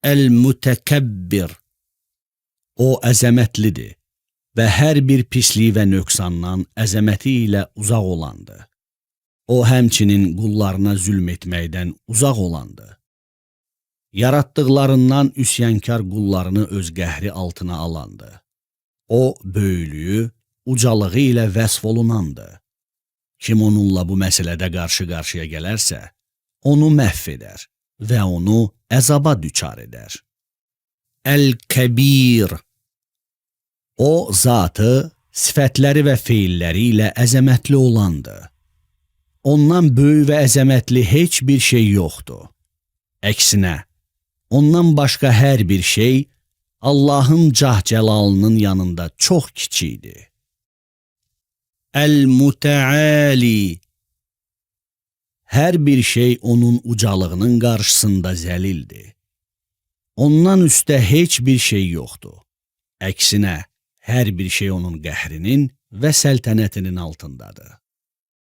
El-Mütekebbir. O əzəmətlidir və hər bir pislik və nöqsandan əzəməti ilə uzaq olandır. O həmçinin qullarına zülm etməkdən uzaq olandır. Yaratdıqlarından üsyankar qullarını öz qəhri altına alandır. O, böyüklüyü, ucalığı ilə vəsf olunandır. Kim onunla bu məsələdə qarşı-qarşıya gələrsə, onu məhv edər və onu əzaba düçar edər. El-Kəbir. O, zatı, sifətləri və feilləri ilə əzəmətli olandır. Ondan böyük və əzəmətli heç bir şey yoxdur. Əksinə, ondan başqa hər bir şey Allahın cah-cəlalının yanında çox kiçikdir. El-Müteali. Hər bir şey onun ucalığının qarşısında zəlildir. Ondan üstə heç bir şey yoxdur. Əksinə, hər bir şey onun qəhrinin və səltənətinin altındadır.